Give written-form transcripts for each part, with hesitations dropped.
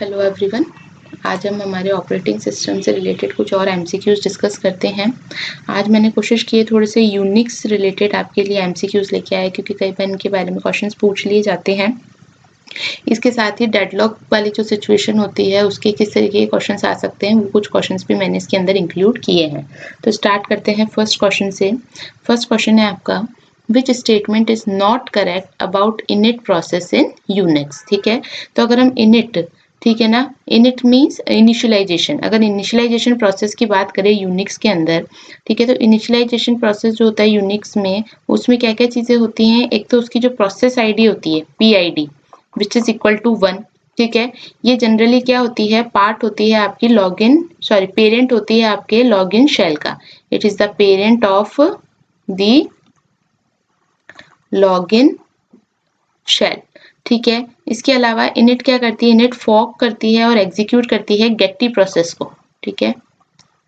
Hello everyone. आज हम हमारे ऑपरेटिंग सिस्टम से रिलेटेड कुछ और एमसीक्यूज डिस्कस करते हैं। आज मैंने कोशिश की है थोड़े से यूनिक्स रिलेटेड आपके लिए एमसीक्यूज लेके आए, क्योंकि कई बार इनके बारे में क्वेश्चंस पूछ लिए जाते हैं। इसके साथ ही डेडलॉक वाली जो सिचुएशन होती है उसके किस तरीके के क्वेश्चंस आ सकते हैं, वो कुछ क्वेश्चंस भी मैंने इसके अंदर इंक्लूड किए हैं। तो स्टार्ट करते हैं फर्स्ट क्वेश्चन से। फर्स्ट क्वेश्चन है आपका, which statement is not correct about init process in Unix. ठीक है, तो अगर हम इनिट, ठीक है ना, इनिट मीन्स इनिशियलाइजेशन। अगर इनिशियलाइजेशन प्रोसेस की बात करें यूनिक्स के अंदर, ठीक है, तो इनिशियलाइजेशन प्रोसेस जो होता है यूनिक्स में, उसमें क्या क्या चीजें होती हैं। एक तो उसकी जो प्रोसेस आईडी होती है PID which is equal to 1। ठीक है, ये जनरली क्या होती है, पार्ट होती है आपकी पेरेंट होती है आपके लॉगिन शेल का। It is the parent of the login shell. ठीक है, इसके अलावा इनिट क्या करती है, इनिट फॉर्क करती है और एग्जीक्यूट करती है गेटी प्रोसेस को। ठीक है,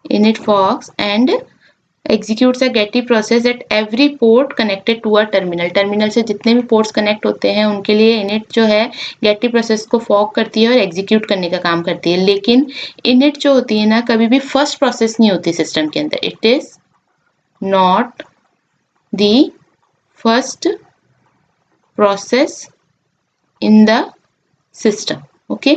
init forex and executes a getty process at every port connected to a terminal। Terminal से जितने भी पोर्ट्स कनेक्ट होते हैं उनके लिए इनिट जो है गेटी प्रोसेस को फॉर्क करती है और एग्जीक्यूट करने का काम करती है। लेकिन इनिट जो होती है ना, कभी भी फर्स्ट प्रोसेस नहीं होती सिस्टम के अंदर। It is not the first process in the system. Okay,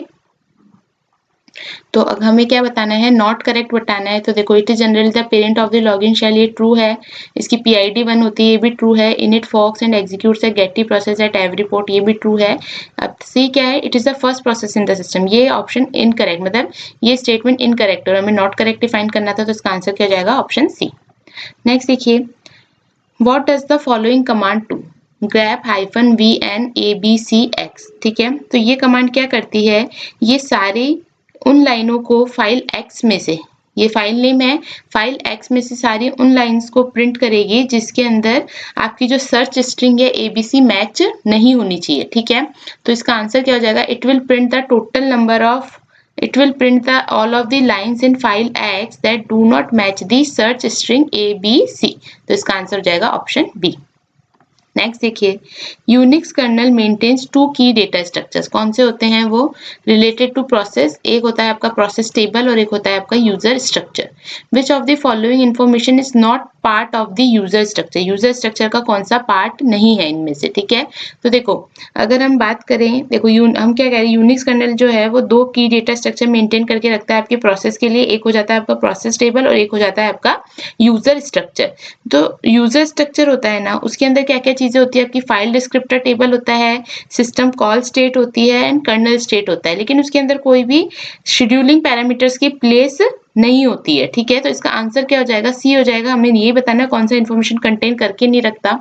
तो अब हमें क्या बताना है, नॉट करेक्ट बताना है। तो देखो, it is generally the parent of the login shell, ये ट्रू है। इसकी PID 1 होती है, ये भी ट्रू है। Init forex and executes a Getty process at every port, ये भी ट्रू है। अब सी क्या है, it is the first process in the system. ये ऑप्शन इनकरेक्ट, मतलब ये स्टेटमेंट इनकरेक्ट, और हमें नॉट करेक्ट डिफाइन करना था, तो इसका आंसर क्या जाएगा, ऑप्शन सी। नेक्स्ट देखिए, what does the following command to grep -vn abcx। ठीक है, तो ये कमांड क्या करती है, ये सारी उन लाइनों को फाइल X में से, ये फाइल नेम है, फाइल X में से सारी उन लाइंस को प्रिंट करेगी जिसके अंदर आपकी जो सर्च स्ट्रिंग है ABC मैच नहीं होनी चाहिए। ठीक है, तो इसका आंसर क्या हो जाएगा, it will print the total number of, it will print the all of the lines in file X that do not match the search string ABC। तो इसका आंसर हो जाएगा ऑप्शन बी। नेक्स्ट देखिए, Unix kernel maintains 2 की data structures. कौन से होते हैं वो, रिलेटेड टू प्रोसेस। एक होता है आपका प्रोसेस टेबल और एक होता है आपका user structure. Which of the following information is not part of the user structure. User structure का कौन सा पार्ट नहीं है इनमें से। ठीक है, तो देखो, अगर हम बात करें, देखो हम क्या कह रहे हैं, यूनिक्स कर्नल जो है वो 2 की डेटा स्ट्रक्चर मेंटेन करके रखता है आपके प्रोसेस के लिए। एक हो जाता है आपका प्रोसेस टेबल और एक हो जाता है आपका यूजर स्ट्रक्चर। तो यूजर स्ट्रक्चर होता है ना, उसके अंदर क्या क्या चीजें होती है, आपकी फाइल डिस्क्रिप्टर टेबल होता है, सिस्टम कॉल स्टेट होती है एंड कर्नल स्टेट होता है। लेकिन उसके अंदर कोई भी शेड्यूलिंग पैरामीटर्स की प्लेस नहीं होती है। ठीक है, तो इसका आंसर क्या हो जाएगा, सी हो जाएगा। हमें यही बताना है कौन सा इन्फॉर्मेशन कंटेन करके नहीं रखता।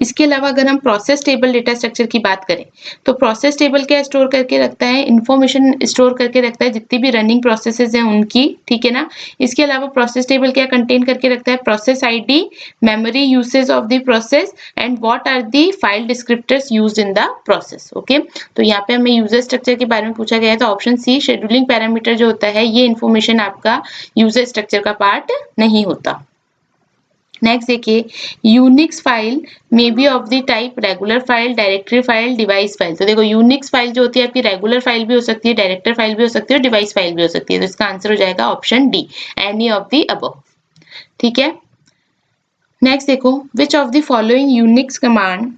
इसके अलावा अगर हम प्रोसेस टेबल डेटा स्ट्रक्चर की बात करें, तो प्रोसेस टेबल क्या स्टोर करके रखता है, इंफॉर्मेशन स्टोर करके रखता है जितनी भी रनिंग प्रोसेसेस हैं उनकी। ठीक है ना, इसके अलावा प्रोसेस टेबल क्या कंटेन करके रखता है, process ID, memory usage of the process and what are the file descriptors used in the process. Okay, तो यहाँ पे हमें यूजर स्ट्रक्चर के बारे में पूछा गया है, तो ऑप्शन सी, शेड्यूलिंग पैरामीटर जो होता है, ये इन्फॉर्मेशन आपका यूजर स्ट्रक्चर का पार्ट नहीं होता। नेक्स्ट देखिए, Unix file may be of the type regular file, directory file, device file. तो देखो, यूनिक्स फाइल जो होती है आपकी रेगुलर फाइल भी हो सकती है, डायरेक्टर फाइल भी हो सकती है और डिवाइस फाइल भी हो सकती है। तो इसका आंसर हो जाएगा option D, any of the above. ठीक है, नेक्स्ट देखो, which of the following Unix command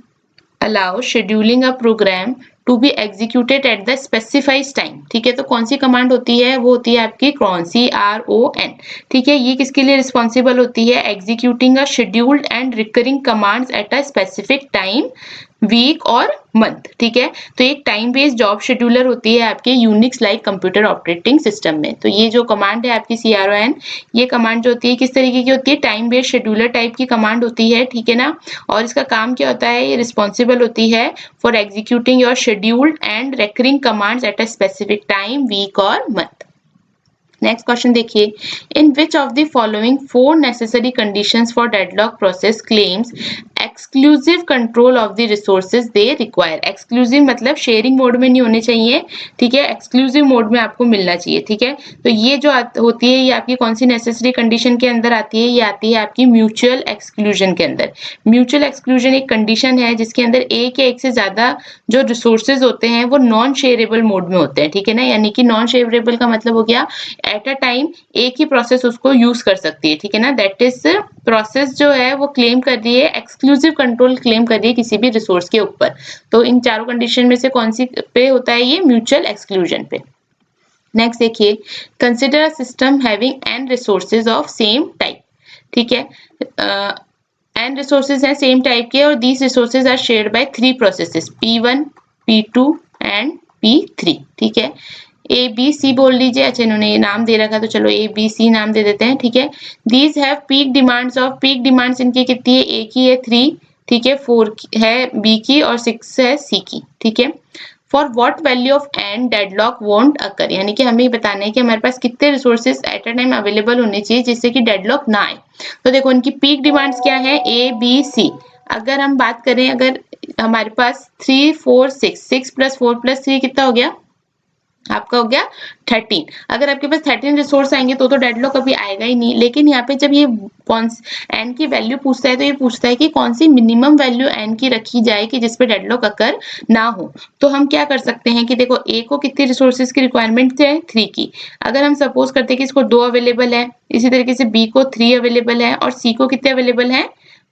allow scheduling a program to be executed at the specified time. ठीक है, तो कौन सी कमांड होती है, वो होती है आपकी CRON, CRON। ठीक है, ये किसके लिए रिस्पॉन्सिबल होती है, executing a scheduled and recurring commands at a specific time, week और मंथ। ठीक है, तो एक टाइम बेस्ड जॉब शेड्यूलर होती है आपके Unix like computer operating system में। तो ये जो कमांड है आपकी CRON, ये कमांड जो होती है किस तरीके की होती है, टाइम बेस्ड शेड्यूलर टाइप की कमांड होती है। ठीक है ना, और इसका काम क्या होता है, ये रिस्पॉन्सिबल होती है for executing your scheduled and recurring commands at a specific time, week और मंथ। नेक्स्ट क्वेश्चन देखिए, in which of the following 4 necessary conditions for deadlock process claims exclusive control of the resources they require. Exclusive मतलब sharing mode में नहीं होने चाहिए, ठीक है, exclusive mode में आपको मिलना चाहिए, ठीक है। तो ये जो होती है ये आपकी कौन सी नेसेसरी कंडीशन के अंदर आती है, ये आती है आपकी म्यूचुअल एक्सक्लूजन के अंदर। म्यूचुअल एक्सक्लूजन एक कंडीशन है जिसके अंदर एक या एक से ज्यादा जो रिसोर्सेज होते हैं वो नॉन शेयरेबल मोड में होते हैं, ठीक है ना। यानी कि नॉन शेयरेबल का मतलब हो गया एट अ टाइम एक ही प्रोसेस उसको यूज कर सकती है, ठीक है ना। दैट इज प्रोसेस जो है वो क्लेम कर रही है, एक्सक्लूसिव कंट्रोल क्लेम कर रही है किसी भी रिसोर्स के ऊपर। तो इन चारों कंडीशन में से कौन सी पे होता है ये, म्यूचुअल एक्सक्लूजन पे। नेक्स्ट देखिए, consider a system having N resources of same type, ठीक है। एन रिसोर्सेज हैं सेम टाइप के और these resources are shared by 3 processes P1, P2 and P3, ठीक है। ए बी सी बोल लीजिए, अच्छा इन्होंने ये नाम दे रखा तो चलो ए बी सी नाम दे देते हैं, ठीक है। These have peak demands of, peak demands इनकी कितनी है, एक ही है 3, ठीक है, 4 है बी की और 6 है सी की, ठीक है। For what value of N deadlock won't occur, यानी कि हमें बताना है कि हमारे पास कितने resources at a time available होने चाहिए जिससे कि डेडलॉक ना आए। तो देखो इनकी पीक डिमांड्स क्या है, ए बी सी। अगर हम बात करें, अगर हमारे पास 3 4 6, 6 + 4 + 3 कितना हो गया आपका, हो गया 13। अगर आपके पास 13 रिसोर्स आएंगे तो डेडलॉक कभी आएगा ही नहीं। लेकिन यहाँ पे जब ये कौन एन की वैल्यू पूछता है तो ये पूछता है कि कौन सी मिनिमम वैल्यू एन की रखी जाए कि जिसपे डेडलॉक अकर ना हो। तो हम क्या कर सकते हैं कि देखो ए को कितनी रिसोर्सेज की रिक्वायरमेंट है, 3 की। अगर हम सपोज करते हैं कि इसको 2 अवेलेबल है, इसी तरीके से बी को 3 अवेलेबल है और सी को कितने अवेलेबल है,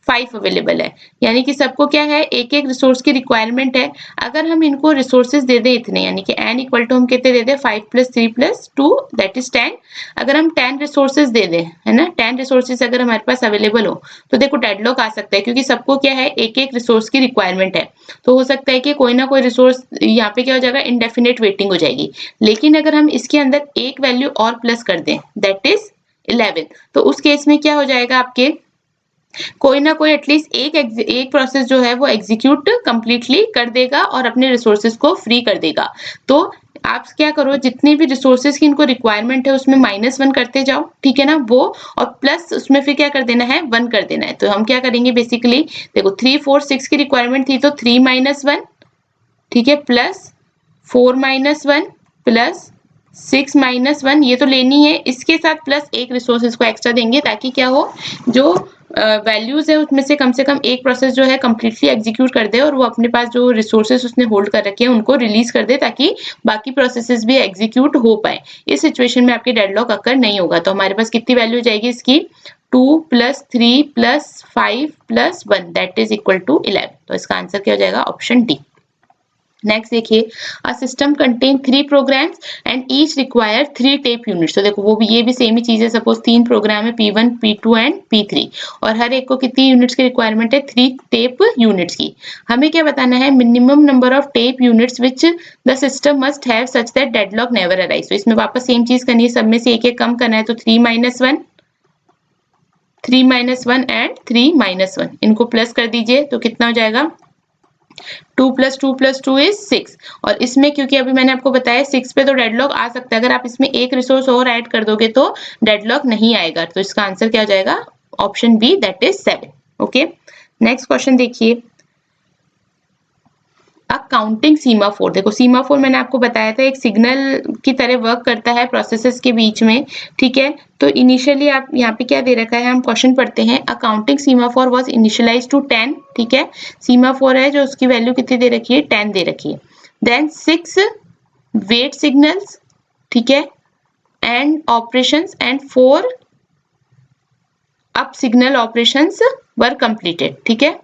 5 अवेलेबल है। यानी कि सबको क्या है, एक एक रिसोर्स की रिक्वायरमेंट है। अगर हम इनको रिसोर्सेज दे दें इतने, यानी कि n इक्वल टू हम कितने दे दें, 5 + 3 + 2 दैट इज 10। अगर हम 10 रिसोर्सेज दे दें, है ना, 10 रिसोर्सेज अगर हमारे पास अवेलेबल हो तो देखो डेडलॉक आ सकता है, क्योंकि सबको क्या है, एक एक रिसोर्स की रिक्वायरमेंट है। तो हो सकता है कि कोई ना कोई रिसोर्स यहाँ पे क्या हो जाएगा, इंडेफिनेट वेटिंग हो जाएगी। लेकिन अगर हम इसके अंदर एक वैल्यू और प्लस कर दें दैट इज 11, तो उस केस में क्या हो जाएगा, आपके कोई ना कोई एटलीस्ट एक प्रोसेस जो है वो एग्जीक्यूट कंप्लीटली कर देगा और अपने रिसोर्सेज को फ्री कर देगा। तो आप क्या करो, जितनी भी रिसोर्सेज की इनको रिक्वायरमेंट है उसमें -1 करते जाओ, ठीक है ना, वो, और प्लस उसमें फिर क्या कर देना है, 1 कर देना है। तो हम क्या करेंगे बेसिकली, देखो 3 4 6 की रिक्वायरमेंट थी तो 3 - 1, ठीक है, प्लस 4 - 1 प्लस 6 - 1, ये तो लेनी है, इसके साथ प्लस एक रिसोर्स इसको एक्स्ट्रा देंगे ताकि क्या हो, जो वैल्यूज है उसमें से कम एक प्रोसेस जो है कंप्लीटली एग्जीक्यूट कर दे और वो अपने पास जो रिसोर्सेज उसने होल्ड कर रखे हैं उनको रिलीज कर दे ताकि बाकी प्रोसेसेस भी एग्जीक्यूट हो पाए। इस सिचुएशन में आपके डेडलॉक अकर नहीं होगा। तो हमारे पास कितनी वैल्यू जाएगी इसकी, 2 + 3 + 5 + 1 दैट इज इक्वल टू 11। तो इसका आंसर क्या हो जाएगा, ऑप्शन डी। नेक्स्ट देखिए, a system contain 3 programs and each require 3 tape units. तो देखो वो भी, ये भी सेम ही चीज है। सपोज 3 प्रोग्राम है P1 P2 एंड P3 और हर एक को कितनी यूनिट्स की रिक्वायरमेंट है, 3 टेप यूनिट्स की। हमें क्या बताना है, minimum number of tape units which the system must have such that deadlock never arise. तो इसमें वापस सेम चीज करनी है, सब में से एक एक कम करना है। तो 3 - 1 3 - 1 एंड 3 - 1 इनको प्लस कर दीजिए तो कितना हो जाएगा, 2 + 2 + 2 इज 6। और इसमें क्योंकि अभी मैंने आपको बताया 6 पे तो डेडलॉक आ सकता है, अगर आप इसमें एक रिसोर्स और ऐड कर दोगे तो डेडलॉक नहीं आएगा। तो इसका आंसर क्या हो जाएगा, option B that is 7। Okay, next question देखिए, अ काउंटिंग सीमाफोर। देखो सीमाफोर मैंने आपको बताया था एक सिग्नल की तरह वर्क करता है प्रोसेसेस के बीच में, ठीक है। तो इनिशियली आप यहाँ पे क्या दे रखा है, हम क्वेश्चन पढ़ते हैं। A counting semaphore was initialised to 10, ठीक है। सीमाफोर है जो उसकी वैल्यू कितनी दे रखी है, 10 दे रखी है। देन 6 वेट सिग्नल्स, ठीक है, and operations and 4 up signal operations were completed, ठीक है,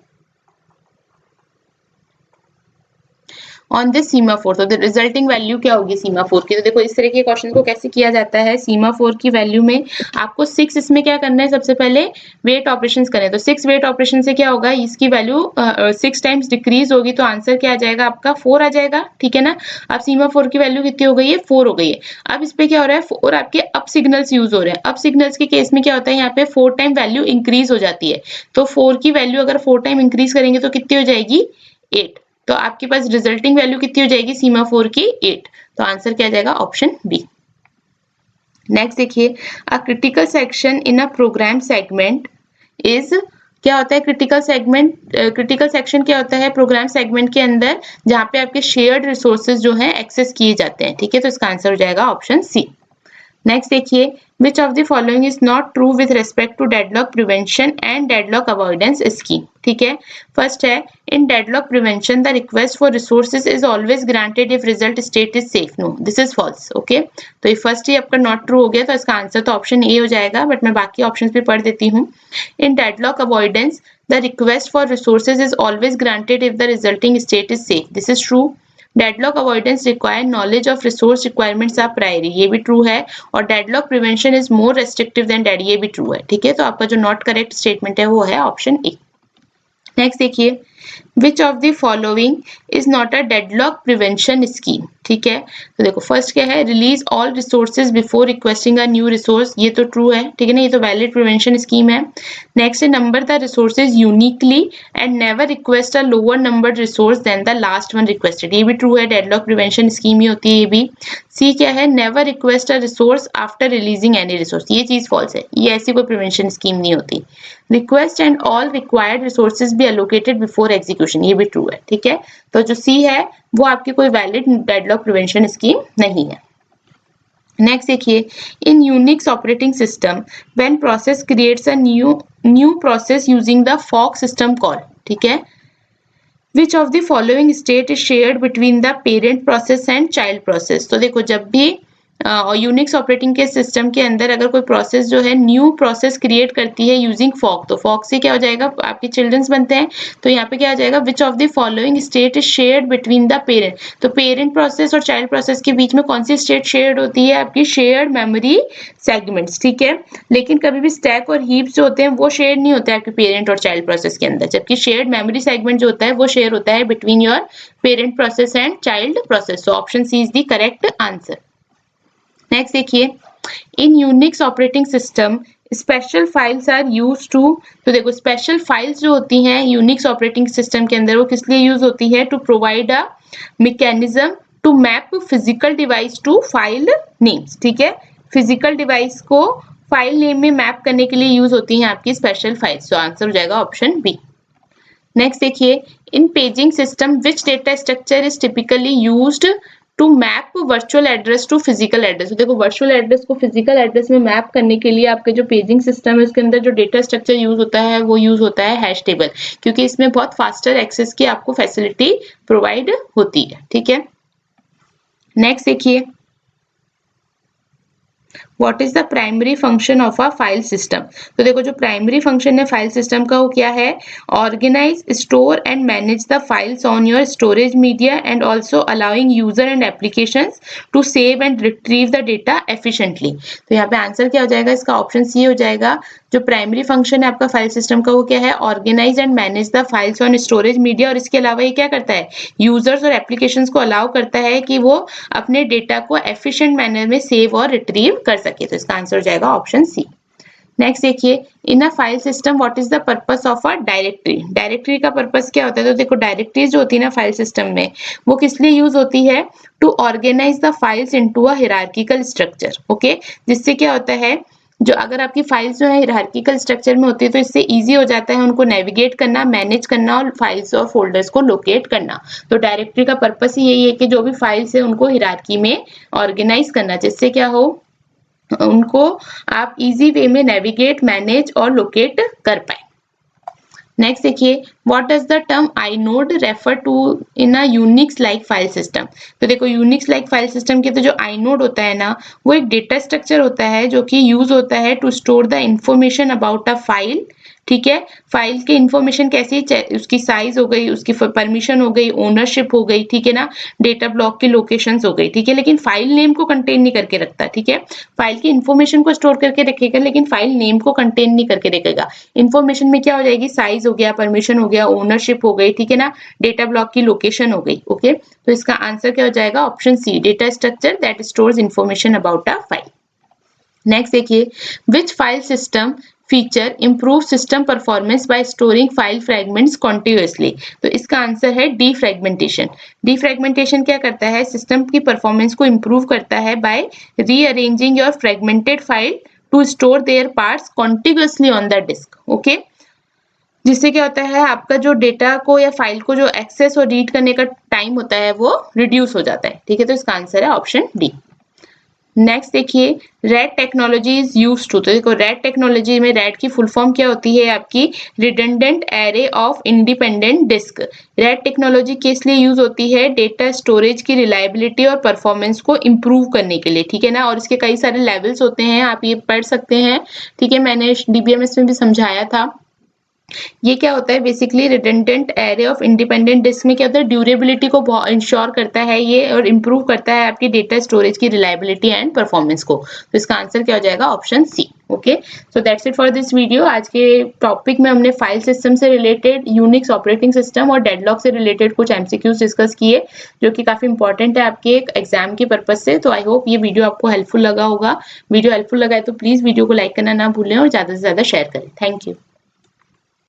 ऑन दिस सीमाफोर। तो रिजल्टिंग वैल्यू क्या होगी सीमाफोर की। तो देखो इस तरह के क्वेश्चन को कैसे किया जाता है, सीमाफोर की वैल्यू में आपको 6 इसमें क्या करना है, सबसे पहले वेट ऑपरेशंस करें। तो 6 वेट ऑपरेशन से क्या होगा, इसकी वैल्यू 6 टाइम्स डिक्रीज होगी तो आंसर क्या आ जाएगा आपका, 4 आ जाएगा, ठीक है ना। अब सीमाफोर की वैल्यू कितनी हो गई है, 4 हो गई है। अब इस पे क्या हो रहा है, 4 आपके अप सिग्नल्स यूज हो रहे हैं। अप सिग्नल्स के केस में क्या होता है, यहाँ पे 4 टाइम वैल्यू इंक्रीज हो जाती है। तो 4 की वैल्यू अगर 4 टाइम इंक्रीज करेंगे तो कितनी हो जाएगी, 8। तो आपके पास रिजल्टिंग वैल्यू कितनी हो जाएगी सीमाफोर की, 8। तो आंसर क्या जाएगा, ऑप्शन बी। नेक्स्ट देखिए, a critical section in a program segment is क्या होता है क्रिटिकल सेगमेंट? क्रिटिकल सेक्शन क्या होता है प्रोग्राम सेगमेंट के अंदर, जहाँ पे आपके शेयर्ड रिसोर्सेज जो है एक्सेस किए जाते हैं, ठीक है। तो इसका आंसर हो जाएगा ऑप्शन सी। नेक्स्ट देखिए, which of the following is not true with respect to deadlock prevention and deadlock avoidance scheme, ठीक है। फर्स्ट है, in deadlock prevention the request for resources is always granted if result state is safe. No, this is false. Okay, तो ये first ही आपका not true हो गया, तो इसका आंसर तो ऑप्शन ए हो जाएगा, बट मैं बाकी ऑप्शन भी पढ़ देती हूँ। In deadlock avoidance the request for resources is always granted if the resulting state is safe. This is true. Deadlock avoidance require knowledge of resource requirements are priori, ये भी ट्रू है। और deadlock prevention is more restrictive than dead, ये भी true है, ठीक है। तो आपका जो नॉट करेक्ट स्टेटमेंट है वो है ऑप्शन ए। नेक्स्ट देखिए, which of the following is not a deadlock prevention scheme, ठीक है। तो देखो फर्स्ट क्या है, release all resources before requesting a new resource, ये तो ट्रू है, ठीक है ना, ये तो वैलिड प्रिवेंशन स्कीम है। नेक्स्ट है, number the resources uniquely and never request a lower number resource than the last one requested, ये भी ट्रू है, डेडलॉक प्रिवेंशन स्कीम ही होती है ये भी। सी क्या है, never request a resource after releasing any resource, ये चीज फॉल्स है, ये ऐसी कोई प्रिवेंशन स्कीम नहीं होती। Request and all required resources B allocated before execution, ये भी ट्रू है, ठीक है। तो जो सी है वो आपकी कोई वैलिड डेडलॉक प्रिवेंशन स्कीम नहीं है। नेक्स्ट देखिए, in Unix operating system when process creates a new process using the fork system call, ठीक है। Which of the following state is shared between the parent process and child process. तो देखो जब भी Unix operating के system के अंदर अगर कोई प्रोसेस जो है न्यू प्रोसेस क्रिएट करती है यूजिंग फॉक, तो फॉक से क्या हो जाएगा, आपके चिल्ड्रंस बनते हैं। तो यहाँ पे क्या आ जाएगा, विच of the following state is shared between the parent. तो पेरेंट प्रोसेस और चाइल्ड प्रोसेस के बीच में कौन सी स्टेट शेयर्ड होती है, आपकी शेयर्ड मेमोरी सेगमेंट्स, ठीक है। लेकिन कभी भी स्टैक और हीप्स जो होते हैं वो शेयर नहीं होते हैं आपके पेरेंट और चाइल्ड प्रोसेस के अंदर, जबकि शेयर्ड मेमोरी सेगमेंट जो होता है वो शेयर होता है between your parent process and child process. So option C is the correct answer. Next देखिए, in Unix operating system special files are use to. तो देखो स्पेशल फाइल्स जो होती हैं यूनिक्स ऑपरेटिंग सिस्टम के अंदर वो किस लिए यूज होती है, to provide a mechanism to map physical device to file names, ठीक है। फिजिकल डिवाइस को फाइल नेम में मैप करने के लिए यूज होती हैं आपकी स्पेशल फाइल्स। तो आंसर हो जाएगा ऑप्शन बी। नेक्स्ट देखिए, in paging system which data structure is typically used to map virtual address to physical address. तो देखो वर्चुअल एड्रेस को फिजिकल एड्रेस में मैप करने के लिए आपके जो पेजिंग सिस्टम है उसके अंदर जो डेटा स्ट्रक्चर यूज होता है वो यूज होता है हैश टेबल, क्योंकि इसमें बहुत फास्टर एक्सेस की आपको फैसिलिटी प्रोवाइड होती है, ठीक है। नेक्स्ट देखिए, what is the primary function of a file system. तो देखो जो प्राइमरी फंक्शन है फाइल सिस्टम का वो क्या है, organise store and manage the files on your storage media and also allowing user and applications to save and retrieve the data efficiently. तो यहाँ पे आंसर क्या हो जाएगा, इसका ऑप्शन सी हो जाएगा। जो प्राइमरी फंक्शन है आपका फाइल सिस्टम का वो क्या है, organise and manage the files on storage media, और इसके अलावा ये क्या करता है, यूजर्स और एप्लीकेशंस को अलाउ करता है कि वो अपने डेटा को एफिशिएंट मैनर में सेव और रिट्रीव कर सके। तो इसका आंसर हो जाएगा ऑप्शन सी। नेक्स्ट देखिए, in a file system what is the purpose of a directory. Directory का पर्पस क्या होता है, तो देखो डायरेक्टरीज जो होती है ना फाइल सिस्टम में वो किस लिए यूज होती है, to organise the files into a hierarchical structure, okay. जिससे क्या होता है, जो अगर आपकी फाइल्स जो है हायरार्किकल स्ट्रक्चर में होती है तो इससे इजी हो जाता है उनको नेविगेट करना, मैनेज करना और फाइल्स और फोल्डर्स को लोकेट करना। तो डायरेक्टरी का पर्पस ही यही है कि जो भी फाइल्स है उनको हायरार्की में ऑर्गेनाइज करना, जिससे क्या हो, उनको आप इजी वे में नेविगेट, मैनेज और लोकेट कर पाए। नेक्स्ट देखिए, what does the term inode refer to in a Unix like file system. तो देखो यूनिक्स लाइक फाइल सिस्टम के तो जो आईनोड होता है ना वो एक डेटा स्ट्रक्चर होता है जो कि यूज होता है to store the information about a file, ठीक है। फाइल की इंफॉर्मेशन कैसी, उसकी साइज हो गई, उसकी परमिशन हो गई, ओनरशिप हो गई, ठीक है ना, डेटा ब्लॉक की लोकेशंस हो गई, ठीक है। लेकिन फाइल नेम को कंटेन नहीं करके रखता, ठीक है। फाइल की इंफॉर्मेशन को स्टोर करके रखेगा लेकिन फाइल नेम को कंटेन नहीं करके रखेगा। इंफॉर्मेशन में क्या हो जाएगी, साइज हो गया, परमिशन हो गया, ओनरशिप हो गई, ठीक है ना, डेटा ब्लॉक की लोकेशन हो गई, ओके। तो इसका आंसर क्या हो जाएगा, option C, data structure that stores information about a file. Next देखिए, which file system feature improve system performance by storing file fragments continuously. तो इसका आंसर है डीफ्रेगमेंटेशन। डीफ्रेगमेंटेशन क्या करता है, सिस्टम की परफॉर्मेंस को इम्प्रूव करता है by rearranging your fragmented file to store their parts continuously on the disk, okay. जिससे क्या होता है आपका जो डेटा को या फाइल को जो एक्सेस और रीड करने का टाइम होता है वो रिड्यूस हो जाता है। ठीक है, तो इसका आंसर है ऑप्शन डी। नेक्स्ट देखिए, RAID technology is used to, तो देखो रैड टेक्नोलॉजी में रैड की फुल फॉर्म क्या होती है आपकी, redundant array of independent disk. RAID technology किस लिए यूज होती है, डेटा स्टोरेज की रिलायबिलिटी और परफॉर्मेंस को इम्प्रूव करने के लिए। ठीक है ना, और इसके कई सारे लेवल्स होते हैं, आप ये पढ़ सकते हैं। ठीक है, मैंने डीबीएमएस में भी समझाया था। ये क्या होता है basically, redundant array of independent disk में क्या होता है, ड्यूरेबिलिटी को इंश्योर करता है ये और इम्प्रूव करता है आपकी डेटा स्टोरेज की रिलायबिलिटी एंड परफॉर्मेंस को। तो इसका आंसर क्या हो जाएगा, option C. Okay, so that's it for this video. आज के टॉपिक में हमने फाइल सिस्टम से रिलेटेड, यूनिक्स ऑपरेटिंग सिस्टम और डेडलॉक से रिलेटेड कुछ एमसीक्यूज डिस्कस किए, जो कि काफी इंपॉर्टेंट है आपके एग्जाम के पर्पज से। तो आई होप ये वीडियो आपको हेल्पफुल लगा होगा। वीडियो हेल्पफुल लगा है तो प्लीज वीडियो को लाइक करना ना भूलें और ज्यादा से ज्यादा शेयर करें। Thank you.